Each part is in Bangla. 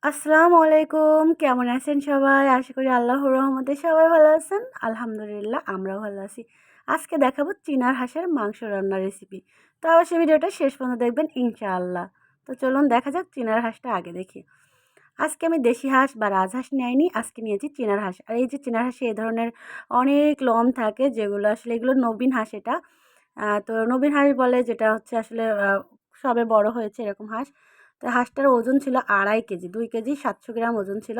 আসসালামু আলাইকুম। কেমন আছেন সবাই? আশা করি আল্লাহর রহমতে সবাই ভালো আছেন। আলহামদুলিল্লাহ আমরাও ভালো আছি। আজকে দেখাবো চীনার হাঁসের মাংস রান্নার রেসিপি। তো অবশ্যই ভিডিওটা শেষ পর্যন্ত দেখবেন ইনশাআল্লাহ। তো চলুন দেখা যাক চীনার হাঁসটা আগে দেখি। আজকে আমি দেশি হাঁস বা রাজহাঁস নেইনি, আজকে নিয়েছি চীনার হাঁস। আর এই যে চীনার হাঁসে এই ধরনের অনেক লোম থাকে যেগুলো আসলে এগুলো নবীন হাঁস এটা। তো নবীন হাঁস বলে যেটা হচ্ছে আসলে সবে বড় হয়েছে এরকম হাঁস। তো হাঁসটার ওজন ছিল 2.5 কেজি, 2 কেজি 700 গ্রাম ওজন ছিল,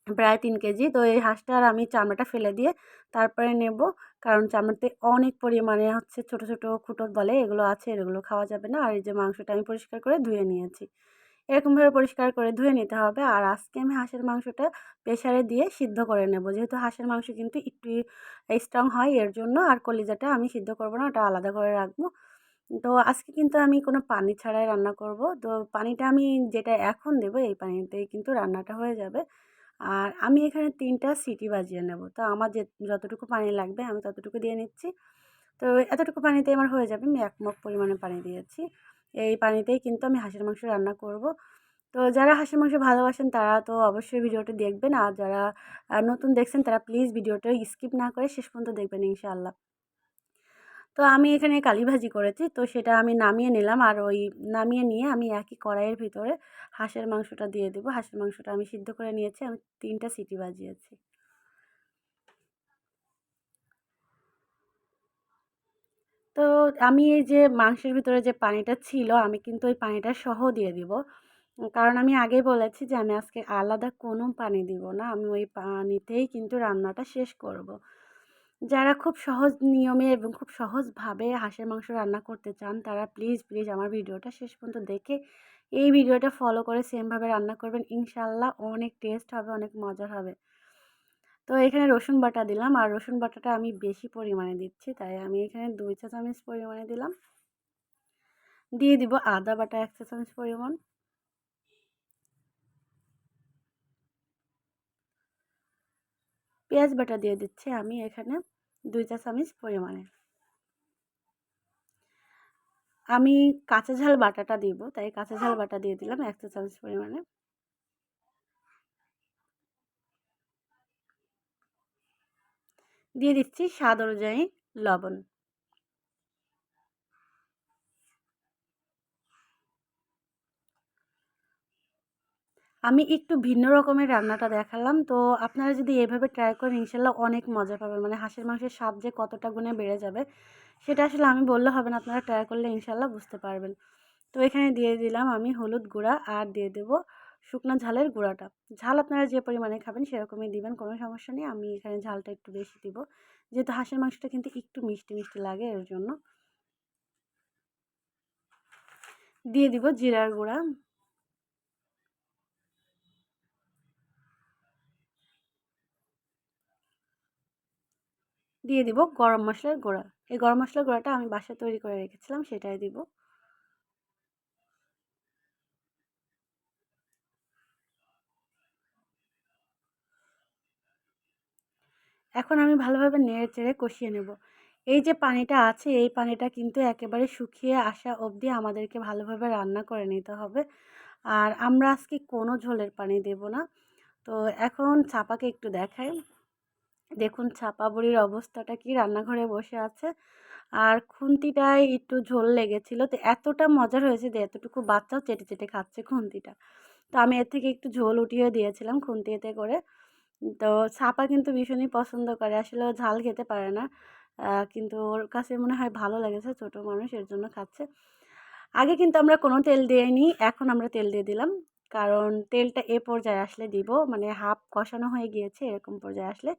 প্রায় 3 কেজি। তো এই হাঁসটার আমি চামড়াটা ফেলে দিয়ে তারপরে নেব, কারণ চামড়াতে অনেক পরিমাণে হচ্ছে ছোট ছোট খুঁটক বলে এগুলো আছে, এগুলো খাওয়া যাবে না। আর এই যে মাংসটা আমি পরিষ্কার করে ধুয়ে নিয়েছি, এরকমভাবে পরিষ্কার করে ধুয়ে নিতে হবে। আর আজকে আমি হাঁসের মাংসটা প্রেসারে দিয়ে সিদ্ধ করে নেব, যেহেতু হাঁসের মাংস কিন্তু একটু স্ট্রং হয় এর জন্য। আর কলিজাটা আমি সিদ্ধ করব না, ওটা আলাদা করে রাখবো। তো আজকে কিন্তু আমি কোনো পানি ছাড়াই রান্না করব। তো পানিটা আমি যেটা এখন দেবো এই পানিতেই কিন্তু রান্নাটা হয়ে যাবে। আর আমি এখানে 3টা সিটি বাজিয়ে নেব। তো আমার যতটুকু পানি লাগবে আমি ততটুকু দিয়ে নিচ্ছি। তো এতটুকু পানিতেই আমার হয়ে যাবে। আমি 1 মগ পরিমাণে পানি দিয়েছি। এই পানিতেই কিন্তু আমি হাঁসের মাংস রান্না করব। তো যারা হাঁসের মাংস ভালোবাসেন তারা তো অবশ্যই ভিডিওটা দেখবেন। আর যারা নতুন দেখছেন তারা প্লিজ ভিডিওটা স্কিপ না করে শেষ পর্যন্ত দেখবেন ইনশাআল্লাহ। তো আমি এখানে কালি ভাজি করেছি, তো সেটা আমি নামিয়ে নিলাম। আর ওই নামিয়ে নিয়ে আমি একই কড়াইয়ের ভিতরে হাঁসের মাংসটা দিয়ে দেবো। হাঁসের মাংসটা আমি সিদ্ধ করে নিয়েছি, আমি 3টা সিটি বাজিয়েছি। তো আমি এই যে মাংসের ভিতরে যে পানিটা ছিল আমি কিন্তু ওই পানিটা সহ দিয়ে দিব। কারণ আমি আগেই বলেছি যে আমি আজকে আলাদা কোনো পানি দিব না। আমি ওই পানিতেই কিন্তু রান্নাটা শেষ করব। যারা খুব সহজ নিয়মে এবং খুব সহজভাবে হাঁসের মাংস রান্না করতে চান তারা প্লিজ, প্লিজ আমার ভিডিওটা শেষ পর্যন্ত দেখে এই ভিডিওটা ফলো করে সেমভাবে রান্না করবেন। ইনশাআল্লাহ অনেক টেস্ট হবে, অনেক মজার হবে। তো এখানে রসুন বাটা দিলাম, আর রসুন বাটাটা আমি বেশি পরিমাণে দিচ্ছি, তাই আমি এখানে 2 চা চামচ পরিমাণে দিলাম। দিয়ে দিব আদা বাটা 1 চা চামচ পরিমাণ। পেঁয়াজ বাটা দিয়ে দিচ্ছি আমি এখানে 2 চা চামচ পরিমাণে। আমি কাঁচা ঝাল বাটাটা দিব, তাই কাঁচা ঝাল বাটা দিয়ে দিলাম 1 চা চামচ পরিমাণে। দিয়ে দিচ্ছি স্বাদ অনুযায়ী লবণ। আমি একটু ভিন্ন রকমের রান্নাটা দেখালাম। তো আপনারা যদি এভাবে ট্রাই করেন ইনশাল্লাহ অনেক মজা পাবেন। মানে হাঁসের মাংসের স্বাদ যে কতটা গুণে বেড়ে যাবে সেটা আসলে আমি বললে হবে না, আপনারা ট্রাই করলে ইনশাল্লাহ বুঝতে পারবেন। তো এখানে দিয়ে দিলাম আমি হলুদ গুঁড়া, আর দিয়ে দেবো শুকনো ঝালের গুঁড়াটা। ঝাল আপনারা যে পরিমাণে খাবেন সেরকমই দিবেন, কোনো সমস্যা নেই। আমি এখানে ঝালটা একটু বেশি দিব, যেহেতু হাঁসের মাংসটা কিন্তু একটু মিষ্টি মিষ্টি লাগে এর জন্য। দিয়ে দিব জিরার গুঁড়া। দিয়ে দিব গরম মশলার গুঁড়া। এই গরম মশলার গুঁড়াটা আমি বাসায় তৈরি করে রেখেছিলাম, সেটাই দিব। এখন আমি ভালোভাবে নেড়ে-চেড়ে কষিয়ে নেব। এই যে পানিটা আছে এই পানিটা কিন্তু একেবারে শুকিয়ে আসা অবধি আমাদেরকে ভালোভাবে রান্না করে নিতে হবে। আর আমরা আজকে কোনো ঝোলের পানি দেব না। তো এখন ছাপাকে একটু দেখাই। দেখুন ছাপা বুড়ির অবস্থাটা কি, রান্নাঘরে বসে আছে। আর খুন্তিটায় একটু ঝোল লেগেছিল। তো এতটা মজার হয়েছে যে এতটুকু বাচ্চাও চেটে, চেটে খাচ্ছে খুন্তিটা। তো আমি এর থেকে একটু ঝোল উঠিয়ে দিয়েছিলাম খুন্তিতে করে। তো ছাপা কিন্তু ভীষণই পছন্দ করে। আসলে ও ঝাল খেতে পারে না। কিন্তু ওর কাছে মনে হয় ভালো লেগেছে, ছোট মানুষ এর জন্য খাচ্ছে। আগে কিন্তু আমরা কোনো তেল দেইনি, এখন আমরা তেল দিয়ে দিলাম। কারণ তেলটা এ পর্যায়ে আসলে দিব, মানে হাফ কষানো হয়ে গিয়েছে এরকম পর্যায়ে আসলে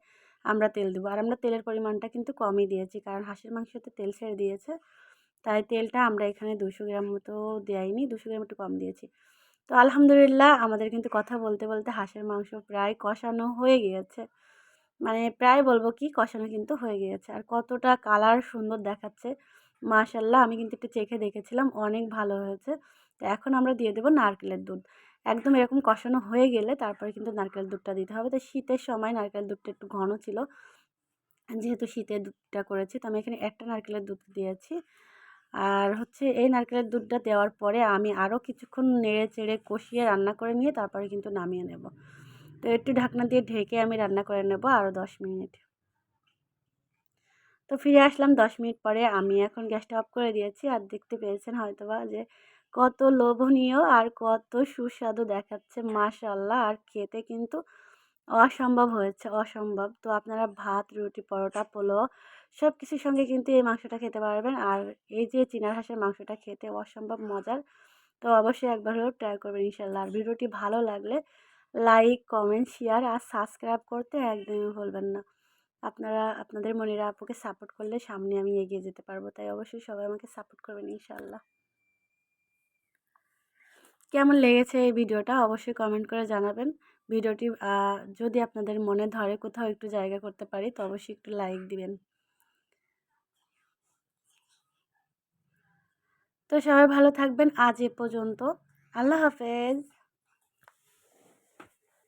আমরা তেল দিব। আর আমরা তেলের পরিমাণটা কিন্তু কমই দিয়েছি, কারণ হাঁসের মাংসতে তেল ছেড়ে দিয়েছে। তাই তেলটা আমরা এখানে 200 গ্রাম মতো দেইনি, 200 গ্রাম একটু কম দিয়েছি। তো আলহামদুলিল্লাহ আমাদের কিন্তু কথা বলতে, বলতে হাঁসের মাংস প্রায় কষানো হয়ে গিয়েছে। মানে প্রায় বলবো কি কষানো কিন্তু হয়ে গিয়েছে। আর কতটা কালার সুন্দর দেখাচ্ছে। মাশাআল্লাহ আমি কিন্তু একটু চেখে দেখেছিলাম, অনেক ভালো হয়েছে। তো এখন আমরা দিয়ে দেব নারকেলের দুধ। একদম এরকম কষানো হয়ে গেলে তারপরে কিন্তু নারকেলের দুধটা দিতে হবে। তো শীতের সময় নারকেলের দুধটা একটু ঘন ছিল। যেহেতু শীতের দুধটা করেছি তো আমি এখানে একটা নারকেলের দুধ দিয়েছি। আর হচ্ছে এই নারকেলের দুধটা দেওয়ার পরে আমি আরও কিছুক্ষণ নেড়ে চেড়ে কষিয়ে রান্না করে নিয়ে তারপরে কিন্তু নামিয়ে নেব। তো একটু ঢাকনা দিয়ে ঢেকে আমি রান্না করে নেব আরও 10 মিনিট। তো ফিরে আসলাম 10 মিনিট পরে। আমি এখন গ্যাসটা অফ করে দিয়েছি। আর দেখতে পেয়েছেন হয়তোবা যে কত লোভনীয় আর কত সুস্বাদু দেখাচ্ছে, মাশাআল্লাহ। আর খেতে কিন্তু অসম্ভব হয়েছে, অসম্ভব। তো আপনারা ভাত, রুটি, পরোটা, পোলাও সব কিছুর সঙ্গে কিন্তু এই মাংসটা খেতে পারবেন। আর এই যে চীনা হাঁসের মাংসটা খেতে অসম্ভব মজার। তো অবশ্যই একবার হলেও ট্রাই করবেন ইনশাআল্লাহ। আর ভিডিওটি ভালো লাগলে লাইক, কমেন্ট, শেয়ার আর সাবস্ক্রাইব করতে একদমই ভুলবেন না। আপনারা আপনাদের মনিরা আপুকে সাপোর্ট করলে সামনে আমি এগিয়ে যেতে পারবো। তাই অবশ্যই সবাই আমাকে সাপোর্ট করবেন ইনশাআল্লাহ। কেমন লেগেছে এই ভিডিওটা অবশ্যই কমেন্ট করে জানাবেন। ভিডিওটি যদি আপনাদের মনে ধরে কোথাও একটু জায়গা করতে পারি তো অবশ্যই একটু লাইক দিবেন। তো সবাই ভালো থাকবেন আজ এ পর্যন্ত। আল্লাহ হাফেজ।